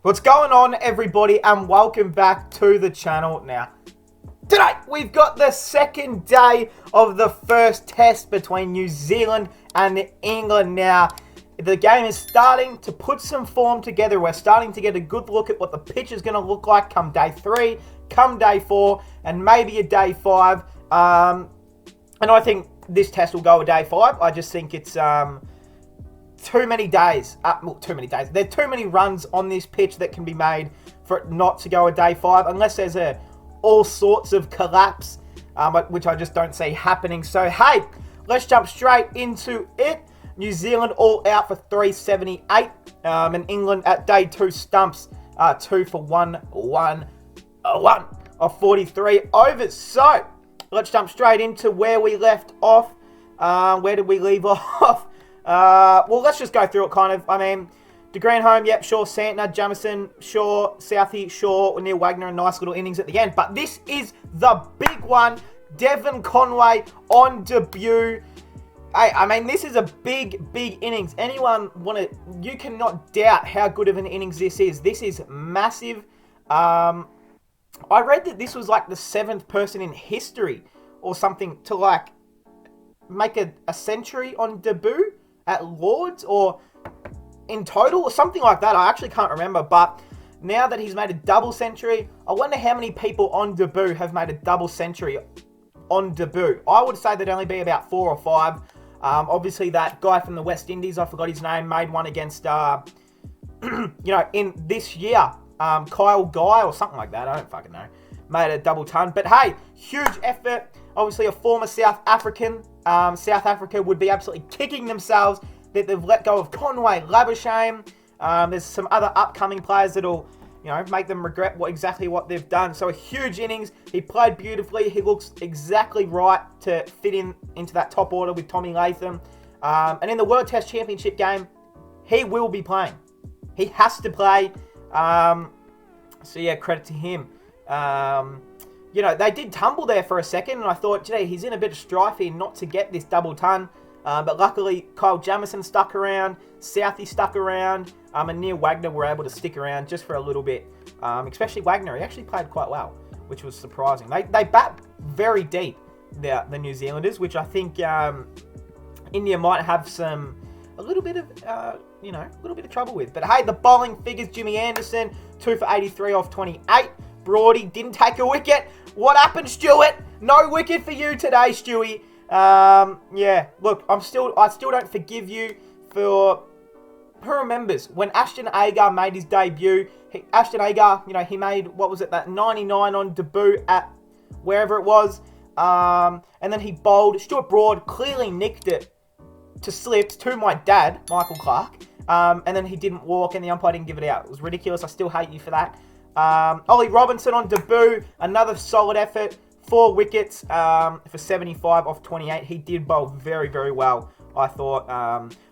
What's going on, everybody, and welcome back to the channel. Now, today we've got the second day of the first test between New Zealand and England. Now, the game is starting to put some form together. We're starting to get a good look at what the pitch is going to look like come day 3, come day 4, and maybe a day 5. And I think this test will go a day 5. I just think it's too many days. Too many days. There's too many runs on this pitch that can be made for it not to go a day 5, unless there's all sorts of collapse, which I just don't see happening. So, hey, let's jump straight into it. New Zealand all out for 378, and England at day 2 stumps 2 for 1 of 43 overs. So, let's jump straight into where we left off. Where did we leave off? Well, let's just go through it kind of. I mean, De Greenholm, yep, Shaw, Santner, Jamieson, Shaw, Southey, Shaw, Neil Wagner, a nice little innings at the end. But this is the big one. Devon Conway on debut. Hey, I mean, this is a big innings. You cannot doubt how good of an innings this is. This is massive. I read that this was like the 7th person in history or something to like make a century on debut at Lords or in total or something like that. I actually can't remember, but now that he's made a double century, I wonder how many people on debut have made a double century on debut. I would say there'd only be about 4 or 5. Obviously that guy from the West Indies, I forgot his name, made one against, in this year, Kyle Guy or something like that. I don't fucking know. Made a double ton, but hey, huge effort. Obviously a former South African. South Africa would be absolutely kicking themselves that they've let go of Conway, Labuschagne. There's some other upcoming players that'll, make them regret exactly what they've done. So a huge innings. He played beautifully. He looks exactly right to fit into that top order with Tommy Latham. And in the World Test Championship game, he will be playing. He has to play. So yeah, credit to him. They did tumble there for a second, and I thought, gee, he's in a bit of strife here not to get this double ton. But luckily, Kyle Jamieson stuck around, Southey stuck around, and Neil Wagner were able to stick around just for a little bit. Especially Wagner, he actually played quite well, which was surprising. They bat very deep, the New Zealanders, which I think India might have a little bit of trouble with. But hey, the bowling figures: Jimmy Anderson, 2 for 83 off 28. Brody didn't take a wicket. What happened, Stewart? No wicket for you today, Stewie. Yeah, look, I still don't forgive you for... Who remembers when Ashton Agar made his debut? Ashton Agar, he made, what was it, that 99 on debut at wherever it was. And then he bowled. Stuart Broad clearly nicked it to slips to my dad, Michael Clarke. And then he didn't walk and the umpire didn't give it out. It was ridiculous. I still hate you for that. Ollie Robinson on debut, another solid effort, 4 wickets for 75 off 28. He did bowl very, very well, I thought.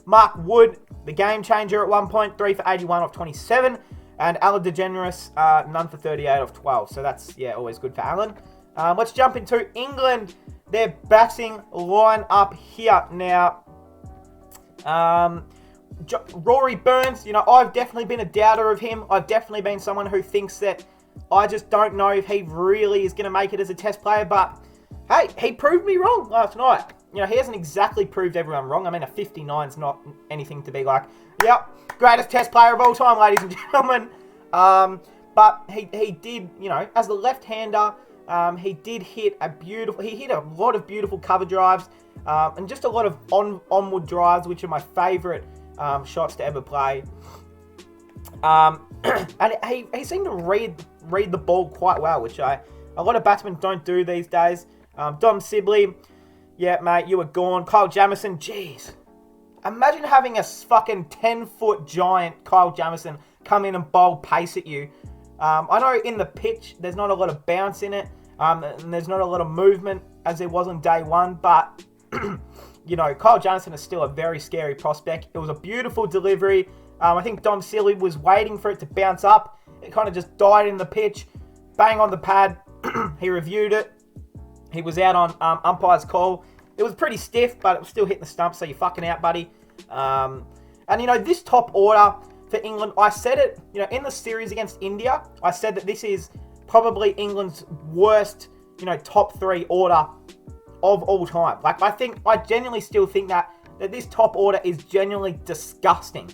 Mark Wood, the game changer at one point, 3 for 81 off 27. And Alan DeGeneres, none for 38 off 12. So that's, yeah, always good for Alan. Let's jump into England. Their batting line up here now. Rory Burns, I've definitely been a doubter of him. I've definitely been someone who thinks that I just don't know if he really is going to make it as a test player. But, hey, he proved me wrong last night. He hasn't exactly proved everyone wrong. I mean, a 59's not anything to be like, yep, greatest test player of all time, ladies and gentlemen. But he did, as a left-hander, he did hit he hit a lot of beautiful cover drives and just a lot of onward drives, which are my favourite shots to ever play. And he seemed to read the ball quite well, which a lot of batsmen don't do these days. Dom Sibley, yeah, mate, you were gone. Kyle Jamieson, jeez. Imagine having a fucking 10-foot giant Kyle Jamieson come in and bowl pace at you. I know in the pitch, there's not a lot of bounce in it, and there's not a lot of movement as there was on day 1, but... Kyle Jamieson is still a very scary prospect. It was a beautiful delivery. I think Dom Sealy was waiting for it to bounce up. It kind of just died in the pitch. Bang on the pad. He reviewed it. He was out on umpire's call. It was pretty stiff, but it was still hitting the stump, so you're fucking out, buddy. And, this top order, for England. I said it, in the series against India, I said that this is probably England's worst, top 3 order of all time. Like, I genuinely still think that this top order is genuinely disgusting.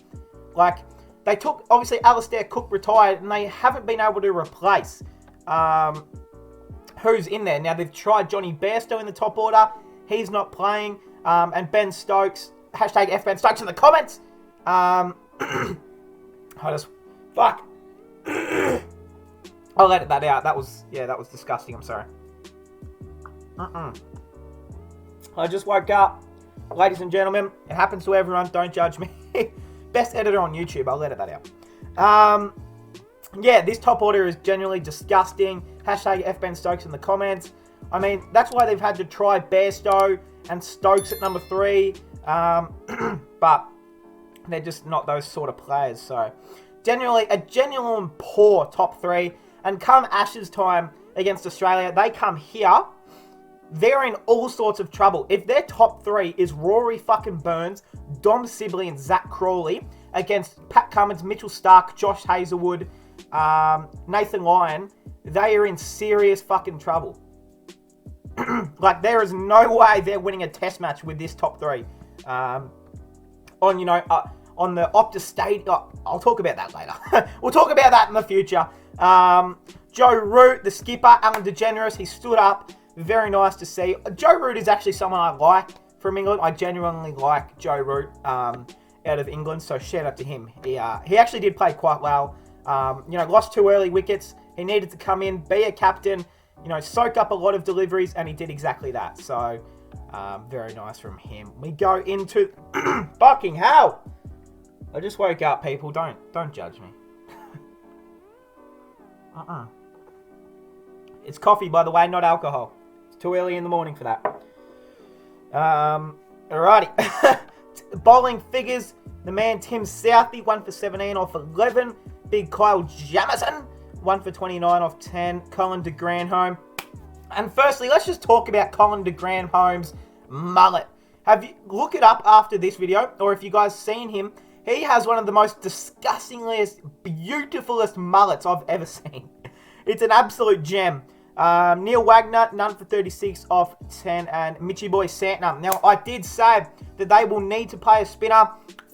Like, they took, obviously, Alistair Cook retired, and they haven't been able to replace who's in there. Now, they've tried Johnny Bairstow in the top order. He's not playing. And Ben Stokes, hashtag FBenStokes in the comments. Fuck. I'll edit that out. That was disgusting. I'm sorry. I just woke up. Ladies and gentlemen, it happens to everyone. Don't judge me. Best editor on YouTube. I'll edit that out. Yeah, this top order is genuinely disgusting. Hashtag FBenStokes in the comments. I mean, that's why they've had to try Bairstow and Stokes at number 3. But they're just not those sort of players. So, genuinely, a genuine poor top 3. And come Ashes time against Australia, they come here. They're in all sorts of trouble. If their top 3 is Rory fucking Burns, Dom Sibley, and Zach Crawley against Pat Cummins, Mitchell Starc, Josh Hazlewood, Nathan Lyon, they are in serious fucking trouble. Like, there is no way they're winning a test match with this top 3. On the Optus Stadium. I'll talk about that later. We'll talk about that in the future. Joe Root, the skipper, Alan DeGeneres, he stood up. Very nice to see. Joe Root is actually someone I like from England. I genuinely like Joe Root out of England, so shout out to him. He actually did play quite well. Lost 2 early wickets. He needed to come in, be a captain, soak up a lot of deliveries, and he did exactly that. So, very nice from him. We go into... Fucking hell! I just woke up, people. Don't judge me. It's coffee, by the way, not alcohol. It's too early in the morning for that. Alrighty. Bowling figures. The man Tim Southey, 1 for 17 off 11. Big Kyle Jamieson, 1 for 29 off 10. Colin de Grandhomme. And firstly, let's just talk about Colin de Grandhomme's mullet. Look it up after this video, or if you guys seen him, he has one of the most disgustingly beautifulest mullets I've ever seen. It's an absolute gem. Neil Wagner, none for 36 off 10, and Mitchie Boy Santner. Now, I did say that they will need to play a spinner.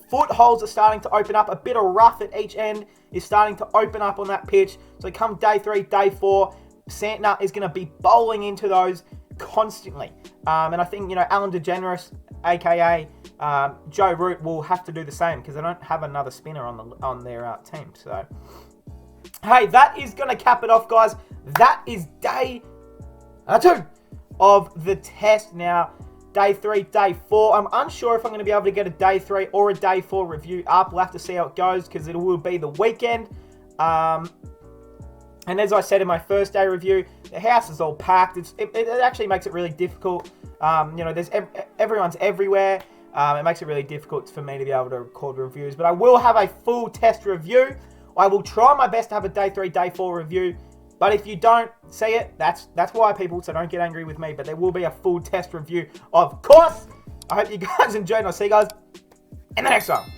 Footholds are starting to open up. A bit of rough at each end is starting to open up on that pitch. So come day 3, day 4, Santner is going to be bowling into those constantly. And I think, Alan DeGeneres, a.k.a. Joe Root, will have to do the same because they don't have another spinner on their team. So, hey, that is going to cap it off, guys. That is day 2 of the test. Now, day 3, day 4. I'm unsure if I'm going to be able to get a day 3 or a day 4 review up. We'll have to see how it goes because it will be the weekend. And as I said in my first day review, the house is all packed. It actually makes it really difficult. Everyone's everywhere. It makes it really difficult for me to be able to record reviews. But I will have a full test review. I will try my best to have a day 3, day 4 review. But if you don't see it, that's why, people. So don't get angry with me. But there will be a full test review, of course. I hope you guys enjoyed, and I'll see you guys in the next one.